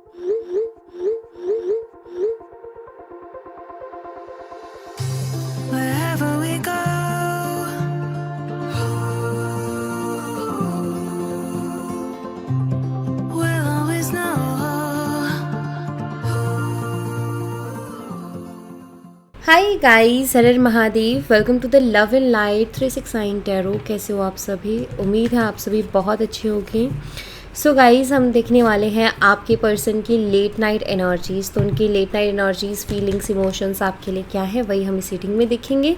Wherever we go, we'll always know. Hi guys, हर हर Mahadev. Welcome to the love and light 369 tarot. कैसे हो आप सभी? उम्मीद है आप सभी बहुत अच्छे होंगे। सो गाइस, हम देखने वाले हैं आपके पर्सन की लेट नाइट एनर्जीज़। तो उनकी late night energies, feelings, emotions आपके लिए क्या है, वही हम इस रीडिंग में देखेंगे।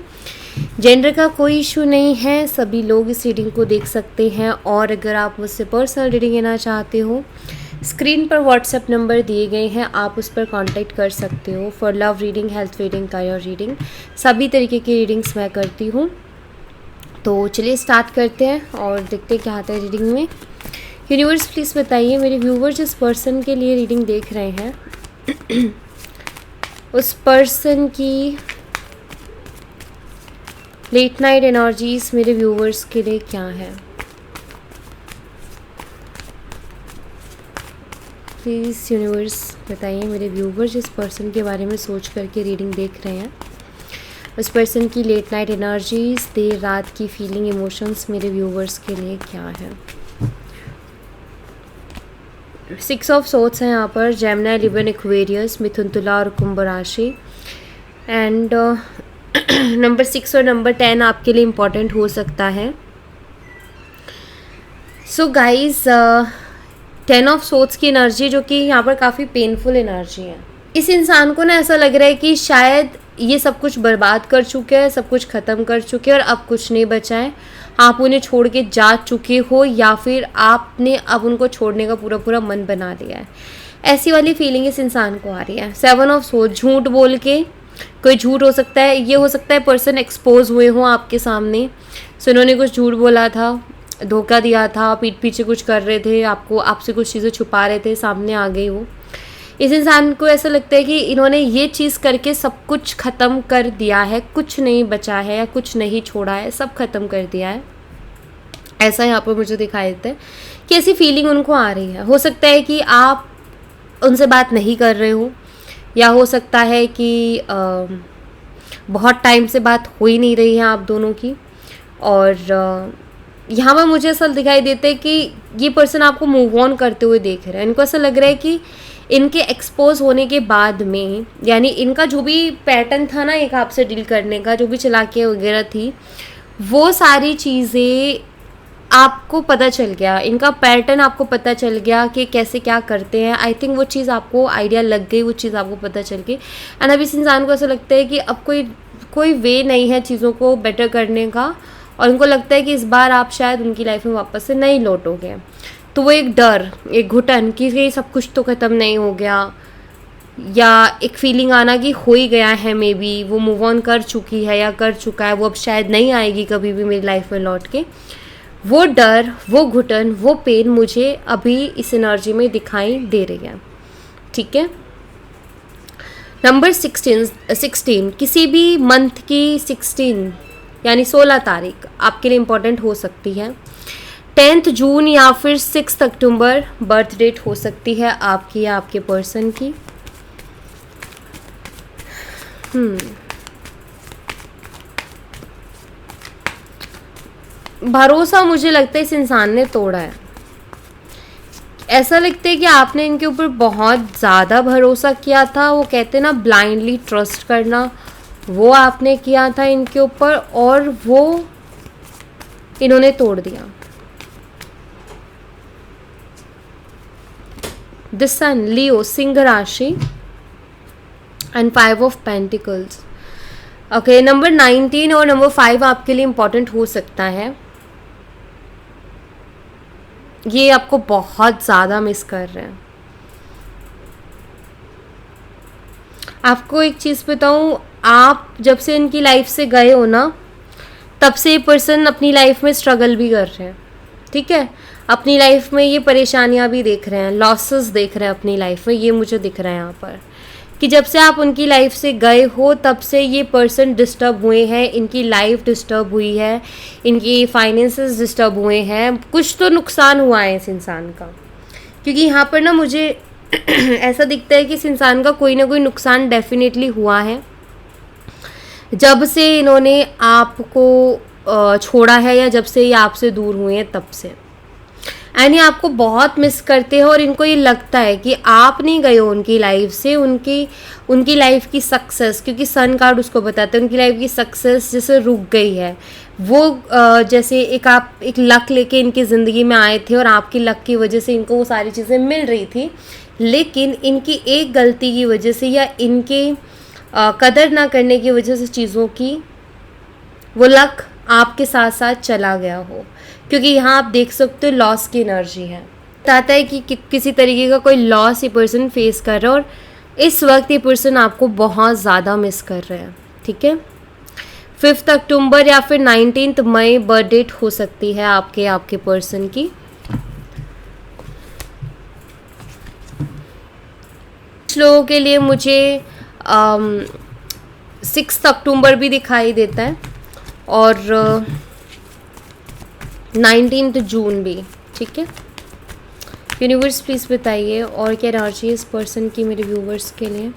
जेंडर का कोई इशू नहीं है, सभी लोग इस रीडिंग को देख सकते हैं। और अगर आप मुझसे पर्सनल रीडिंग लेना चाहते हो, स्क्रीन पर व्हाट्सएप नंबर दिए गए हैं, आप उस पर कांटेक्ट कर सकते हो for love reading, health reading, career reading. सभी तरीके की रीडिंग्स मैं करती हूँ। तो चलिए स्टार्ट करते हैं और देखते हैं क्या आता है रीडिंग में। यूनिवर्स प्लीज़ बताइए, मेरे व्यूवर्स जिस पर्सन के लिए रीडिंग देख रहे हैं उस पर्सन की लेट नाइट एनर्जीज मेरे व्यूवर्स के लिए क्या है। प्लीज़ यूनिवर्स बताइए, मेरे व्यूवर्स जिस पर्सन के बारे में सोच करके रीडिंग देख रहे हैं उस पर्सन की लेट नाइट एनर्जीज, देर रात की फीलिंग, इमोशंस मेरे व्यूवर्स के लिए क्या है। 6 ऑफ सोर्ड्स हैं यहाँ पर। जेमिनी, लिबन, एक्वेरियस, मिथुन, तुला और कुंभ राशि। एंड नंबर 6 और नंबर 10 आपके लिए इम्पॉर्टेंट हो सकता है। सो गाइज, 10 ऑफ सोर्ड्स की एनर्जी जो कि यहाँ पर काफ़ी पेनफुल एनर्जी है। इस इंसान को ना ऐसा लग रहा है कि शायद ये सब कुछ बर्बाद कर चुके हैं, सब कुछ ख़त्म कर चुके हैं और अब कुछ नहीं बचा है। आप उन्हें छोड़ के जा चुके हो या फिर आपने अब उनको छोड़ने का पूरा पूरा मन बना लिया है। ऐसी वाली फीलिंग इस इंसान को आ रही है। 7 ऑफ सोर्ड्स, झूठ बोल के, कोई झूठ हो सकता है, ये हो सकता है पर्सन एक्सपोज हुए हों आपके सामने। सो इन्होंने कुछ झूठ बोला था, धोखा दिया था, पीठ पीछे कुछ कर रहे थे, आपसे कुछ चीज़ें छुपा रहे थे, सामने आ गई वो। इस इंसान को ऐसा लगता है कि इन्होंने ये चीज़ करके सब कुछ ख़त्म कर दिया है, कुछ नहीं बचा है या कुछ नहीं छोड़ा है, सब ख़त्म कर दिया है। ऐसा यहाँ पर मुझे दिखाई देता है कि ऐसी फीलिंग उनको आ रही है। हो सकता है कि आप उनसे बात नहीं कर रहे हो, या हो सकता है कि बहुत टाइम से बात हो ही नहीं रही है आप दोनों की। और यहाँ पर मुझे ऐसा दिखाई देता है कि ये पर्सन आपको मूव ऑन करते हुए देख रहा है। इनको ऐसा लग रहा है कि इनके एक्सपोज होने के बाद में, यानी इनका जो भी पैटर्न था ना एक आपसे डील करने का, जो भी चालाकियाँ वगैरह थी, वो सारी चीज़ें आपको पता चल गया। इनका पैटर्न आपको पता चल गया कि कैसे क्या करते हैं। आई थिंक वो चीज़ आपको आइडिया लग गई, वो चीज़ आपको पता चल गई। एंड अब इस इंसान को ऐसा लगता है कि अब कोई वे नहीं है चीज़ों को बेटर करने का, और उनको लगता है कि इस बार आप शायद उनकी लाइफ में वापस से नहीं लौटोगे। तो वो एक डर, एक घुटन कि ये सब कुछ तो ख़त्म नहीं हो गया, या एक फीलिंग आना कि हो ही गया है, मे बी वो मूव ऑन कर चुकी है या कर चुका है, वो अब शायद नहीं आएगी कभी भी मेरी लाइफ में लौट के। वो डर, वो घुटन, वो पेन मुझे अभी इस एनर्जी में दिखाई दे रही है। ठीक है। नंबर 16 किसी भी मंथ की 16 यानी 16 तारीख आपके लिए इम्पॉर्टेंट हो सकती है। 10 जून या फिर 6 अक्टूबर बर्थ डेट हो सकती है आपकी या आपके पर्सन की। भरोसा मुझे लगता है इस इंसान ने तोड़ा है। ऐसा लगता है कि आपने इनके ऊपर बहुत ज़्यादा भरोसा किया था। वो कहते हैं ना, ब्लाइंडली ट्रस्ट करना, वो आपने किया था इनके ऊपर और वो इन्होंने तोड़ दिया। द सन, लियो, सिंह राशि, and 5 of pentacles. Okay, number 19 और नंबर 5 आपके लिए इम्पॉर्टेंट हो सकता है। ये आपको बहुत ज़्यादा मिस कर रहे हैं। आपको एक चीज़ बताऊँ, आप जब से इनकी लाइफ से गए हो ना, तब से ये पर्सन अपनी लाइफ में स्ट्रगल भी कर रहे हैं। ठीक है, अपनी लाइफ में ये परेशानियां भी देख रहे हैं, लॉसेस देख रहे हैं अपनी लाइफ में। ये मुझे दिख रहा है यहाँ पर कि जब से आप उनकी लाइफ से गए हो तब से ये पर्सन डिस्टर्ब हुए हैं, इनकी लाइफ डिस्टर्ब हुई है, इनकी फाइनेंसेस डिस्टर्ब हुए हैं, कुछ तो नुकसान हुआ है इस इंसान का। क्योंकि यहाँ पर ना मुझे ऐसा दिखता है कि इस इंसान का कोई ना कोई नुकसान डेफिनेटली हुआ है जब से इन्होंने आपको छोड़ा है, या जब से ये आपसे दूर हुए हैं तब से। एंड ये आपको बहुत मिस करते हैं और इनको ये लगता है कि आप नहीं गए हो उनकी लाइफ से, उनकी लाइफ की सक्सेस, क्योंकि सन कार्ड उसको बताते हैं, उनकी लाइफ की सक्सेस जैसे रुक गई है। वो जैसे आप एक लक लेके इनकी ज़िंदगी में आए थे और आपकी लक की वजह से इनको वो सारी चीज़ें मिल रही थी, लेकिन इनकी एक गलती की वजह से या इनके कदर ना करने की वजह से चीज़ों की वो लक आपके साथ साथ चला गया हो। क्योंकि यहाँ आप देख सकते हो लॉस की एनर्जी है, बताता है कि किसी तरीके का कोई लॉस ये पर्सन फेस कर रहा है और इस वक्त ये पर्सन आपको बहुत ज़्यादा मिस कर रहे हैं। ठीक है, 5 अक्टूबर या फिर 19 मई बर्थ डेट हो सकती है आपके पर्सन की। कुछ लोगों के लिए मुझे 6 अक्टूबर भी दिखाई देता है और 19 जून भी। ठीक है, यूनिवर्स प्लीज़ बताइए और क्या एनर्जी है इस पर्सन की मेरे व्यूवर्स के लिए।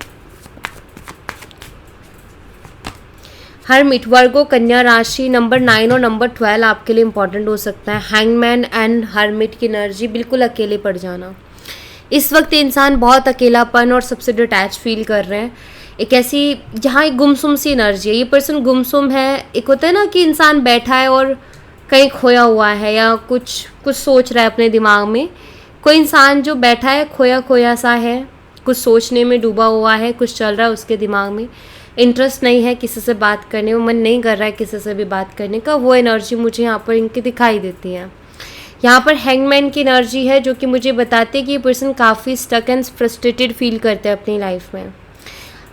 हर्मिट, वर्गो, कन्या राशि, नंबर 9 और नंबर 12 आपके लिए इंपॉर्टेंट हो सकता है। हैंगमैन एंड हर्मिट की एनर्जी, बिल्कुल अकेले पड़ जाना। इस वक्त इंसान बहुत अकेलापन और सबसे डिटैच फील कर रहे हैं। एक ऐसी जहाँ एक गुमसुम सी एनर्जी है, ये पर्सन गुमसुम है। एक होता है ना कि इंसान बैठा है और कहीं खोया हुआ है या कुछ सोच रहा है अपने दिमाग में। कोई इंसान जो बैठा है खोया सा है, कुछ सोचने में डूबा हुआ है, कुछ चल रहा है उसके दिमाग में, इंटरेस्ट नहीं है किसी से बात करने में, मन नहीं कर रहा है किसी से भी बात करने का। वो एनर्जी मुझे यहाँ पर इनकी दिखाई देती है। यहाँ पर हैंगमैन की एनर्जी है जो कि मुझे बताते हैं कि ये पर्सन काफ़ी स्टक एंड फ्रस्ट्रेटेड फील करते हैं अपनी लाइफ में।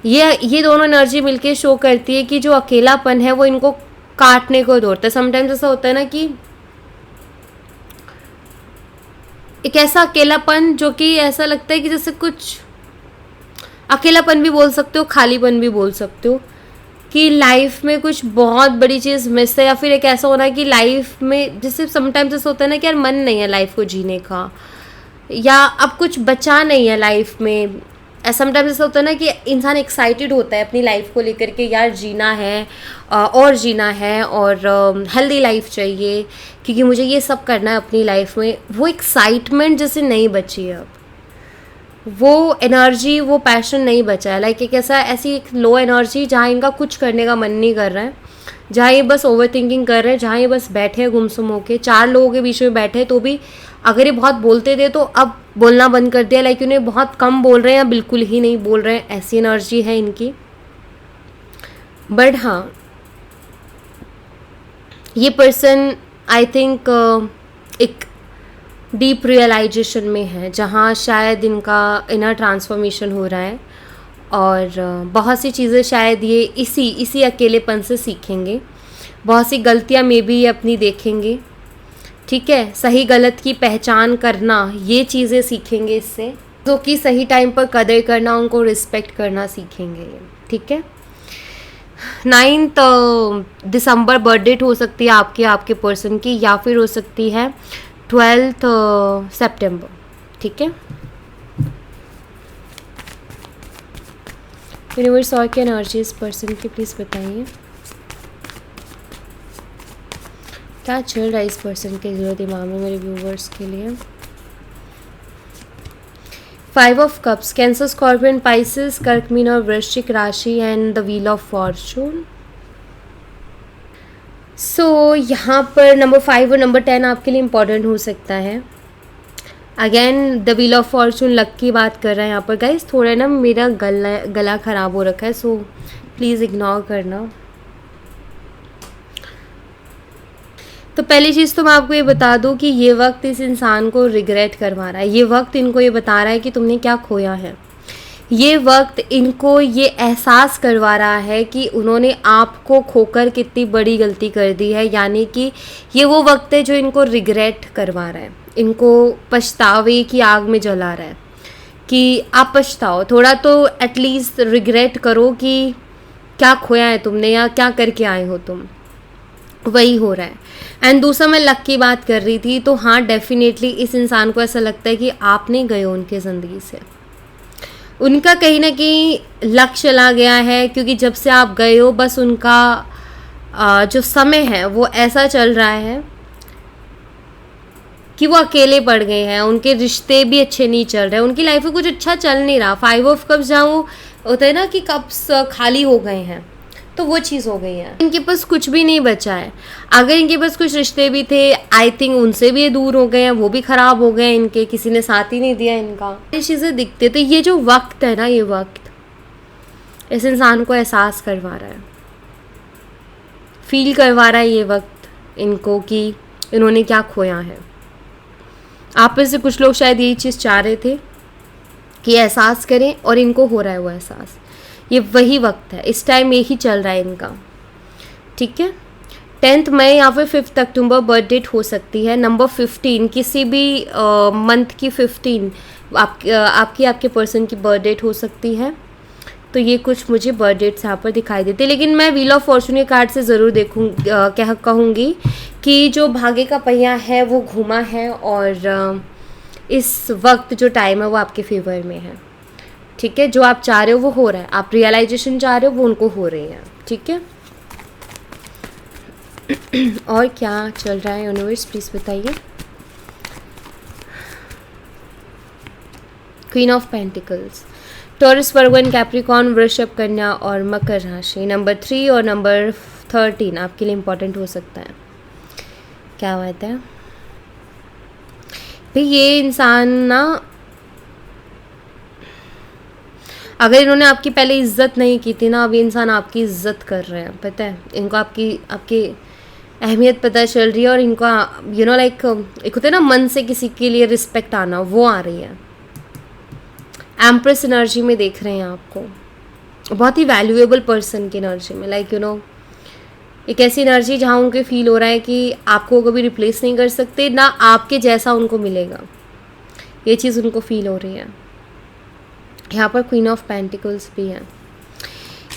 ये दोनों एनर्जी मिलके शो करती है कि जो अकेलापन है वो इनको काटने को दौड़ता है। समटाइम्स ऐसा होता है ना कि एक ऐसा अकेलापन जो कि ऐसा लगता है कि जैसे कुछ अकेलापन भी बोल सकते हो, खालीपन भी बोल सकते हो, कि लाइफ में कुछ बहुत बड़ी चीज़ मिस है, या फिर एक ऐसा होना कि लाइफ में जैसे समटाइम्स ऐसा होता है ना कि यार मन नहीं है लाइफ को जीने का, या अब कुछ बचा नहीं है लाइफ में। समटाइम्स ऐसा होता है ना कि इंसान एक्साइटेड होता है अपनी लाइफ को लेकर के, यार जीना है और जीना है और हेल्दी लाइफ चाहिए क्योंकि मुझे ये सब करना है अपनी लाइफ में। वो एक्साइटमेंट जैसे नहीं बची है अब, वो एनर्जी, वो पैशन नहीं बचा है। लाइक एक ऐसी एक लो एनर्जी जहाँ इनका कुछ करने का मन नहीं कर रहा है, जहाँ ये बस ओवर थिंकिंग कर रहे हैं, जहाँ ये बस बैठे हैं गुमसुम होके। 4 लोगों के बीच में बैठे तो भी अगर ये बहुत बोलते थे तो अब बोलना बंद कर दिया, लाइक उन्हें बहुत कम बोल रहे हैं या बिल्कुल ही नहीं बोल रहे हैं, ऐसी एनर्जी है इनकी। बट हाँ, ये पर्सन आई थिंक एक डीप रियलाइजेशन में है, जहाँ शायद इनका इनर ट्रांसफॉर्मेशन हो रहा है और बहुत सी चीज़ें शायद ये इसी अकेलेपन से सीखेंगे। बहुत सी गलतियाँ मे भी ये अपनी देखेंगे। ठीक है, सही गलत की पहचान करना, ये चीज़ें सीखेंगे इससे, जो कि सही टाइम पर कदर करना, उनको रिस्पेक्ट करना सीखेंगे ये। ठीक है, 9 दिसंबर बर्थ डेट हो सकती है आपके पर्सन की, या फिर हो सकती है 12 सितंबर। ठीक है, यूनिवर्स और क्या एनर्जी इस पर्सन की प्लीज़ बताइए। क्या चल रहा है इस पर्सन के दिमाग में मेरे व्यूवर्स के लिए। 5 of cups, Cancer, Scorpion, Pisces, कर्क, मीन और वृश्चिक राशि and the wheel of fortune. So यहाँ पर नंबर 5 और नंबर 10 आपके लिए इम्पॉर्टेंट हो सकता है। Again the wheel of Fortune, luck की बात कर रहा है यहाँ पर। गाइस थोड़ा ना मेरा गला ख़राब हो रखा है, सो प्लीज़ इग्नोर करना। तो पहली चीज़ तो मैं आपको ये बता दूँ कि ये वक्त इस इंसान को रिग्रेट करवा रहा है। ये वक्त इनको ये बता रहा है कि तुमने क्या खोया है। ये वक्त इनको ये एहसास करवा रहा है कि उन्होंने आपको खोकर कितनी बड़ी गलती कर दी है। यानी कि ये वो वक्त है जो इनको रिग्रेट करवा रहा है, इनको पछतावे की आग में जला रहा है कि आप पछताओ थोड़ा, तो एटलीस्ट रिग्रेट करो कि क्या खोया है तुमने या क्या करके आए हो तुम, वही हो रहा है। एंड दूसरा, मैं लक की बात कर रही थी, तो हाँ डेफिनेटली इस इंसान को ऐसा लगता है कि आप नहीं गए हो उनकी ज़िंदगी से। उनका कहीं ना कहीं लक चला गया है, क्योंकि जब से आप गए हो बस उनका जो समय है वो ऐसा चल रहा है कि वो अकेले पड़ गए हैं, उनके रिश्ते भी अच्छे नहीं चल रहे, उनकी लाइफ में कुछ अच्छा चल नहीं रहा। 5 ऑफ कप्स जहाँ होता है ना कि कप्स खाली हो गए हैं, तो वो चीज़ हो गई है। इनके पास कुछ भी नहीं बचा है। अगर इनके पास कुछ रिश्ते भी थे, आई थिंक उनसे भी ये दूर हो गए हैं, वो भी ख़राब हो गए हैं, इनके किसी ने साथ ही नहीं दिया इनका। ये चीज़ें दिखते, तो ये जो वक्त है ना, ये वक्त इस इंसान को एहसास करवा रहा है, फील करवा रहा है ये वक्त इनको कि इन्होंने क्या खोया है। आप में से कुछ लोग शायद यही चीज़ चाह रहे थे कि एहसास करें, और इनको हो रहा है वो एहसास। ये वही वक्त है, इस टाइम यही चल रहा है इनका, ठीक है। 10 मई या फिर 5 अक्टूबर बर्थ डेट हो सकती है। नंबर 15, किसी भी मंथ की 15 आपके पर्सन की बर्थ डेट हो सकती है। तो ये कुछ मुझे बर्थ डेट्स यहाँ पर दिखाई देते, लेकिन मैं व्हील ऑफ फॉर्चून के कार्ड से ज़रूर कहूँगी कि जो भाग्य का पहिया है वो घूमा है, और इस वक्त जो टाइम है वो आपके फेवर में है, ठीक है। जो आप चाह रहे हो वो हो रहा है, आप रियलाइजेशन चाह रहे हो वो उनको हो रही है, ठीक है। और क्या चल रहा है यूनिवर्स, प्लीज़ बताइए। Queen of pentacles, taurus, Virgo, Capricorn, वृषभ, कन्या और मकर राशि। नंबर 3 और नंबर 13 आपके लिए इम्पोर्टेंट हो सकता है। क्या बात है भाई, ये इंसान ना, अगर इन्होंने आपकी पहले इज्जत नहीं की थी ना, अब ये इंसान आपकी इज्जत कर रहे हैं, पता है इनको आपकी अहमियत पता चल रही है, और इनको लाइक एक होता है ना मन से किसी के लिए रिस्पेक्ट आना, वो आ रही है। एम्प्रेस एनर्जी में देख रहे हैं आपको, बहुत ही वैल्यूएबल पर्सन की एनर्जी में, लाइक एक ऐसी एनर्जी जहाँ उनको फील हो रहा है कि आपको कभी रिप्लेस नहीं कर सकते, ना आपके जैसा उनको मिलेगा, ये चीज़ उनको फील हो रही है। यहाँ पर क्वीन ऑफ पेंटिकल्स भी है।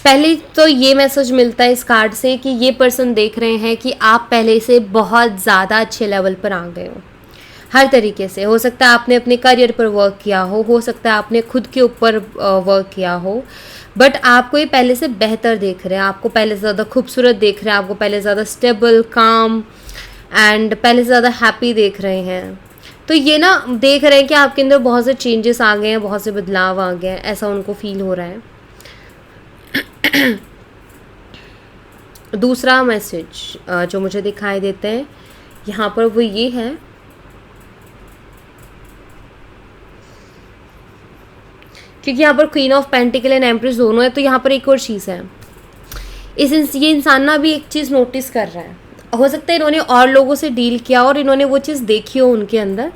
पहले तो ये मैसेज मिलता है इस कार्ड से कि ये पर्सन देख रहे हैं कि आप पहले से बहुत ज़्यादा अच्छे लेवल पर आ गए हो, हर तरीके से। हो सकता है आपने अपने करियर पर वर्क किया हो सकता है आपने खुद के ऊपर वर्क किया हो, बट आपको ये पहले से बेहतर देख रहे हैं, आपको पहले से ज़्यादा खूबसूरत देख रहे हैं, आपको पहले ज़्यादा स्टेबल, काम एंड पहले से ज़्यादा हैप्पी देख रहे हैं। तो ये ना देख रहे हैं कि आपके अंदर बहुत से चेंजेस आ गए हैं, बहुत से बदलाव आ गए हैं, ऐसा उनको फील हो रहा है। दूसरा मैसेज जो मुझे दिखाई देते हैं यहाँ पर वो ये है क्योंकि यहाँ पर queen of pentacle and empress दोनों है, तो यहाँ पर एक और चीज़ है, ये इंसान ना भी एक चीज़ नोटिस कर रहा है। हो सकता है इन्होंने और लोगों से डील किया और इन्होंने वो चीज़ देखी हो उनके अंदर।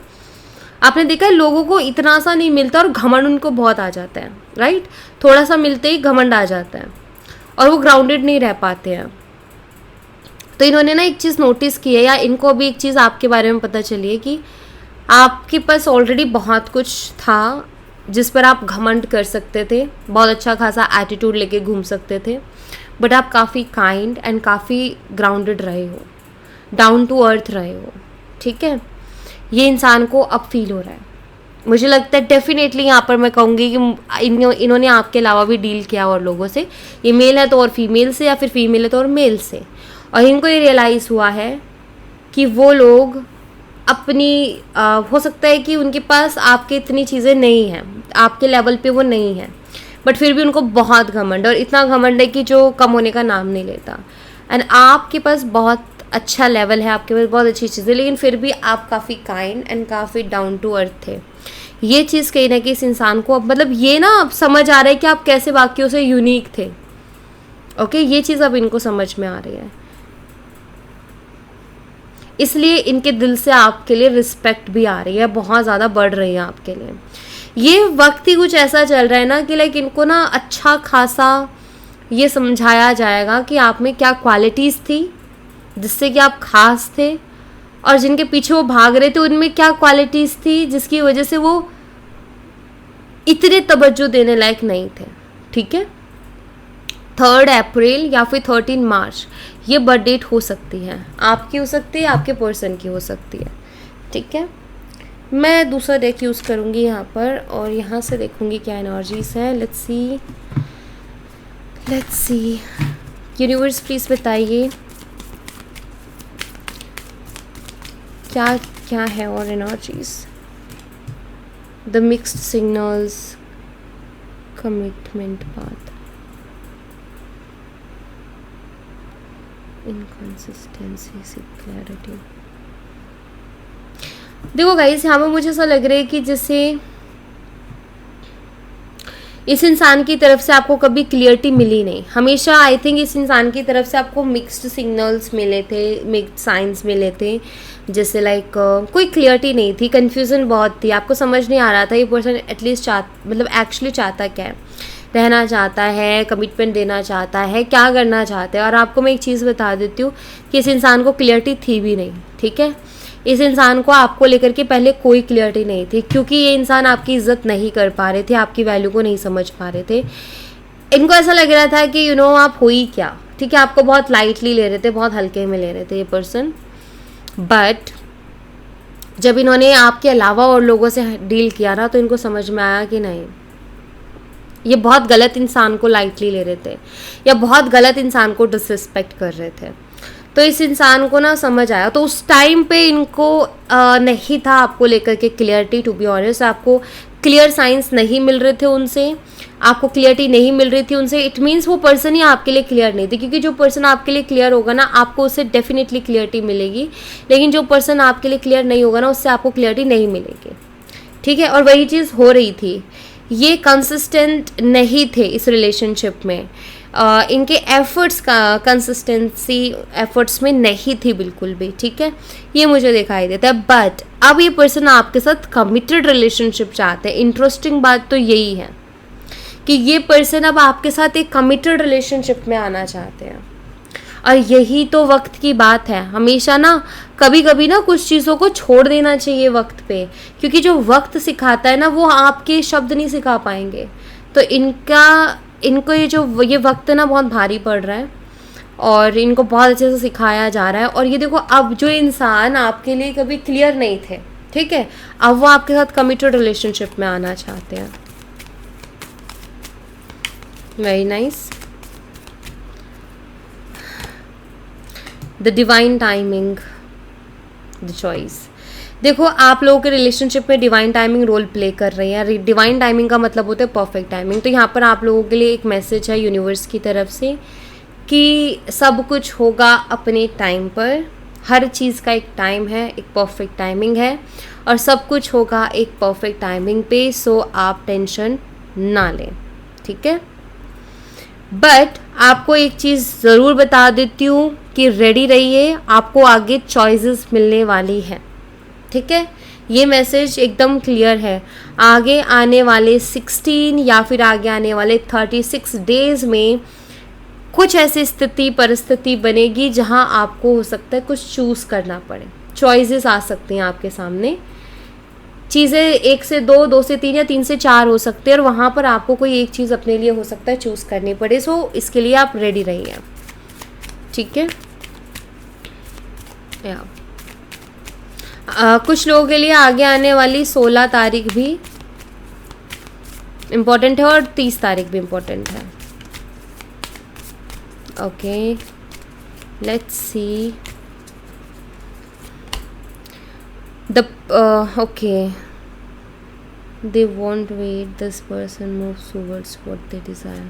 आपने देखा है लोगों को इतना सा नहीं मिलता और घमंड उनको बहुत आ जाता है, राइट। थोड़ा सा मिलते ही घमंड आ जाता है और वो ग्राउंडेड नहीं रह पाते हैं। तो इन्होंने ना एक चीज़ नोटिस की है, या इनको अभी एक चीज़ आपके बारे में पता चली है कि आपके पास ऑलरेडी बहुत कुछ था जिस पर आप घमंड कर सकते थे, बहुत अच्छा खासा एटीट्यूड लेके घूम सकते थे, बट आप काफ़ी काइंड एंड काफ़ी ग्राउंडेड रहे हो, डाउन टू अर्थ रहे हो, ठीक है। ये इंसान को अब फील हो रहा है। मुझे लगता है डेफिनेटली यहाँ पर मैं कहूँगी कि इन्होंने आपके अलावा भी डील किया और लोगों से, ये मेल है तो और फीमेल से, या फिर फीमेल है तो और मेल से, और इनको ये रियलाइज़ हुआ है कि वो लोग अपनी हो सकता है कि उनके पास आपके इतनी चीज़ें नहीं हैं, आपके लेवल पे वो नहीं है, बट फिर भी उनको बहुत घमंड, और इतना घमंड है कि जो कम होने का नाम नहीं लेता। एंड आपके पास बहुत अच्छा लेवल है, आपके पास बहुत अच्छी चीज़ें, लेकिन फिर भी आप काफ़ी काइंड एंड काफ़ी डाउन टू अर्थ थे। ये चीज़ कहीं ना कहीं इस इंसान को मतलब ये ना अब समझ आ रहा है कि आप कैसे बाकियों से यूनिक थे। ओके, ये चीज़ अब इनको समझ में आ रही है, इसलिए इनके दिल से आपके लिए रिस्पेक्ट भी आ रही है, बहुत ज़्यादा बढ़ रही है आपके लिए। ये वक्त ही कुछ ऐसा चल रहा है ना कि लाइक इनको ना अच्छा खासा ये समझाया जाएगा कि आप में क्या क्वालिटीज़ थी जिससे कि आप खास थे, और जिनके पीछे वो भाग रहे थे उनमें क्या क्वालिटीज़ थी जिसकी वजह से वो इतने तवज्जो देने लायक नहीं थे, ठीक है। 3 अप्रैल या फिर 13 मार्च ये बर्थ डेट हो सकती है, आपकी हो सकती है, आपके पर्सन की हो सकती है, ठीक है। मैं दूसरा डेक यूज़ करूँगी यहाँ पर और यहाँ से देखूँगी क्या एनर्जीज हैं. लेट्स सी यूनिवर्स प्लीज़ बताइए क्या क्या है और energies. The mixed signals, commitment path, inconsistency, clarity. देखो गाइस, यहाँ पर मुझे ऐसा लग रहा है कि जैसे इस इंसान की तरफ से आपको कभी क्लियरिटी मिली नहीं. हमेशा आई थिंक इस इंसान की तरफ से आपको मिक्स्ड सिग्नल्स मिले थे, मिक्स्ड साइंस मिले थे. जैसे लाइक कोई क्लियरिटी नहीं थी, कन्फ्यूज़न बहुत थी, आपको समझ नहीं आ रहा था ये पर्सन एटलीस्ट मतलब एक्चुअली चाहता क्या है, रहना चाहता है, कमिटमेंट देना चाहता है, क्या करना चाहता है. और आपको मैं एक चीज़ बता देती हूँ कि इस इंसान को क्लियरिटी थी भी नहीं. ठीक है, इस इंसान को आपको लेकर के पहले कोई क्लियरिटी नहीं थी, क्योंकि ये इंसान आपकी इज्जत नहीं कर पा रहे थे, आपकी वैल्यू को नहीं समझ पा रहे थे. इनको ऐसा लग रहा था कि आप हो ही क्या. ठीक है, आपको बहुत लाइटली ले रहे थे, बहुत हल्के में ले रहे थे ये पर्सन. बट जब इन्होंने आपके अलावा और लोगों से डील किया ना, तो इनको समझ में आया कि नहीं, ये बहुत गलत इंसान को लाइटली ले रहे थे या बहुत गलत इंसान को डिसरिस्पेक्ट कर रहे थे. तो इस इंसान को ना समझ आया. तो उस टाइम पे इनको नहीं था आपको लेकर के क्लियरिटी. टू बी ऑनेस्ट, आपको क्लियर साइंस नहीं मिल रहे थे उनसे, आपको क्लियरिटी नहीं मिल रही थी उनसे. इट मीन्स वो पर्सन ही आपके लिए क्लियर नहीं थे, क्योंकि जो पर्सन आपके लिए क्लियर होगा ना, आपको उससे डेफिनेटली क्लियरिटी मिलेगी. लेकिन जो पर्सन आपके लिए क्लियर नहीं होगा ना, उससे आपको क्लियरिटी नहीं मिलेगी. ठीक है, और वही चीज़ हो रही थी. ये कंसिस्टेंट नहीं थे इस रिलेशनशिप में. इनके एफर्ट्स का कंसिस्टेंसी एफर्ट्स में नहीं थी बिल्कुल भी. ठीक है, ये मुझे दिखाई देता है. बट अब ये पर्सन आपके साथ कमिटेड रिलेशनशिप चाहते हैं. इंटरेस्टिंग बात तो यही है कि ये पर्सन अब आपके साथ एक कमिटेड रिलेशनशिप में आना चाहते हैं. और यही तो वक्त की बात है. हमेशा ना कभी कभी ना कुछ चीज़ों को छोड़ देना चाहिए वक्त पे, क्योंकि जो वक्त सिखाता है ना, वो आपके शब्द नहीं सिखा पाएंगे. तो इनको ये वक्त ना बहुत भारी पड़ रहा है और इनको बहुत अच्छे से सिखाया जा रहा है. और ये देखो, अब जो इंसान आपके लिए कभी क्लियर नहीं थे, ठीक है, अब वो आपके साथ कमिटेड रिलेशनशिप में आना चाहते हैं. Very nice. The divine timing, the choice. देखो, आप लोगों के रिलेशनशिप में डिवाइन टाइमिंग रोल प्ले कर रही है. डिवाइन टाइमिंग का मतलब होता है परफेक्ट टाइमिंग. तो यहाँ पर आप लोगों के लिए एक मैसेज है यूनिवर्स की तरफ से कि सब कुछ होगा अपने टाइम पर. हर चीज़ का एक टाइम है, एक परफेक्ट टाइमिंग है, और सब कुछ होगा एक परफेक्ट टाइमिंग पे. सो आप टेंशन ना लें. ठीक है, बट आपको एक चीज़ ज़रूर बता देती हूँ कि रेडी रहिए, आपको आगे चॉइसेस मिलने वाली है. ठीक है, ये मैसेज एकदम क्लियर है. आगे आने वाले 16 या फिर आगे आने वाले 36 डेज़ में कुछ ऐसी स्थिति परिस्थिति बनेगी जहां आपको हो सकता है कुछ चूज़ करना पड़े. चॉइसेस आ सकती हैं आपके सामने. चीज़ें 1 से 2, 2 से 3 या 3 से 4 हो सकते हैं, और वहाँ पर आपको कोई एक चीज़ अपने लिए हो सकता है चूज़ करनी पड़े. सो इसके लिए आप रेडी रहिए. ठीक है, या कुछ लोगों के लिए आगे आने वाली 16 तारीख भी इम्पोर्टेंट है और 30 तारीख भी इम्पोर्टेंट है. Okay, let's see the okay, they won't wait, this person moves towards what they desire.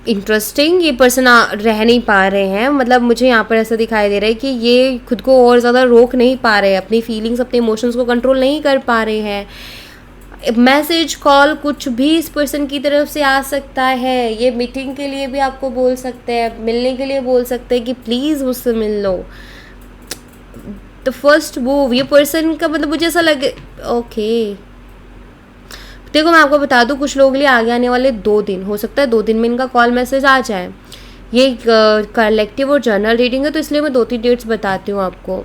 Interesting. ये पर्सन रह नहीं पा रहे हैं, मतलब मुझे यहाँ पर ऐसा दिखाई दे रहा है कि ये खुद को और ज़्यादा रोक नहीं पा रहे हैं, अपनी फीलिंग्स, अपने इमोशंस को कंट्रोल नहीं कर पा रहे हैं. मैसेज, कॉल, कुछ भी इस पर्सन की तरफ से आ सकता है. ये मीटिंग के लिए भी आपको बोल सकते हैं, मिलने के लिए बोल सकते हैं कि प्लीज़ मुझसे मिल लो. द फर्स्ट मूव, ये पर्सन का मतलब मुझे ऐसा लगे. ओके, देखो मैं आपको बता दूं, कुछ लोगों के लिए आगे आने वाले 2 दिन, हो सकता है 2 दिन में इनका कॉल मैसेज आ जाए. ये कलेक्टिव और जर्नल रीडिंग है, तो इसलिए मैं 2-3 डेट्स बताती हूँ आपको.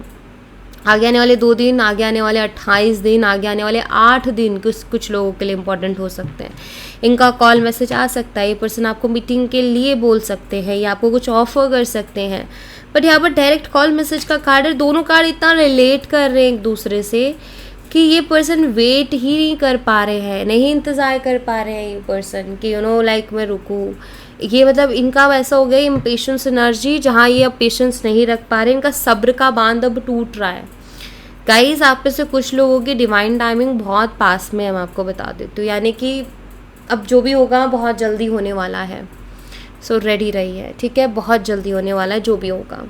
आगे आने वाले 2 दिन, आगे आने वाले 28 दिन, आगे आने वाले 8 दिन कुछ लोगों के लिए इंपॉर्टेंट हो सकते हैं। इनका कॉल मैसेज आ सकता है, ये पर्सन आपको मीटिंग के लिए बोल सकते हैं या आपको कुछ ऑफर कर सकते हैं। बट यहाँ पर डायरेक्ट कॉल मैसेज का कार्ड है, दोनों कार्ड इतना रिलेट कर रहे हैं एक दूसरे से कि ये पर्सन वेट ही नहीं कर पा रहे हैं, नहीं इंतज़ार कर पा रहे हैं ये पर्सन कि लाइक मैं रुकूँ। ये मतलब इनका वैसा हो गया इम्पेशेंस एनर्जी, जहाँ ये अब पेशेंस नहीं रख पा रहे, इनका सब्र का बांध अब टूट रहा है। गाइस, आप में से कुछ लोगों की डिवाइन टाइमिंग बहुत पास में है, मैं आपको बता देती हूँ, यानी कि अब जो भी होगा बहुत जल्दी होने वाला है। सो रेडी रहिए, ठीक है, बहुत जल्दी होने वाला है जो भी होगा।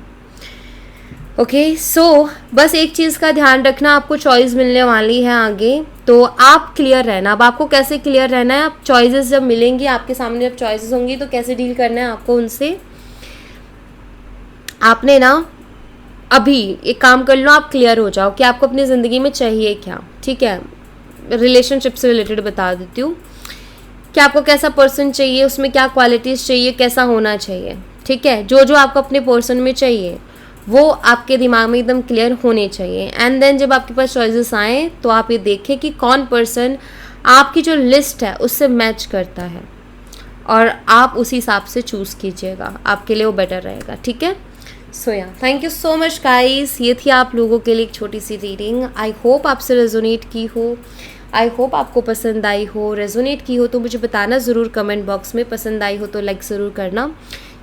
ओके, सो बस एक चीज़ का ध्यान रखना, आपको चॉइस मिलने वाली है आगे, तो आप क्लियर रहना। अब आपको कैसे क्लियर रहना है, आप चॉइसेस जब मिलेंगी आपके सामने, जब चॉइसेस होंगी तो कैसे डील करना है आपको उनसे। आपने ना अभी एक काम कर लो, आप क्लियर हो जाओ कि आपको अपनी ज़िंदगी में चाहिए क्या, ठीक है। रिलेशनशिप से रिलेटेड बता देती हूँ कि आपको कैसा पर्सन चाहिए, उसमें क्या क्वालिटीज़ चाहिए, कैसा होना चाहिए, ठीक है। जो जो आपको अपने पर्सन में चाहिए वो आपके दिमाग में एकदम क्लियर होने चाहिए। एंड देन जब आपके पास चॉइसेस आए तो आप ये देखें कि कौन पर्सन आपकी जो लिस्ट है उससे मैच करता है और आप उसी हिसाब से चूज़ कीजिएगा, आपके लिए वो बेटर रहेगा, ठीक है। सो या thank you so much guys, ये थी आप लोगों के लिए एक छोटी सी रीडिंग। आई होप आपसे रेजोनेट की हो, आई होप आपको पसंद आई हो। रेजोनेट की हो तो मुझे बताना ज़रूर कमेंट बॉक्स में, पसंद आई हो तो लाइक ज़रूर करना,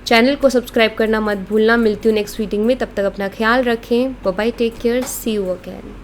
चैनल को सब्सक्राइब करना मत भूलना। मिलती हूँ नेक्स्ट रीडिंग में, तब तक अपना ख्याल रखें, bye bye, take care, see you again.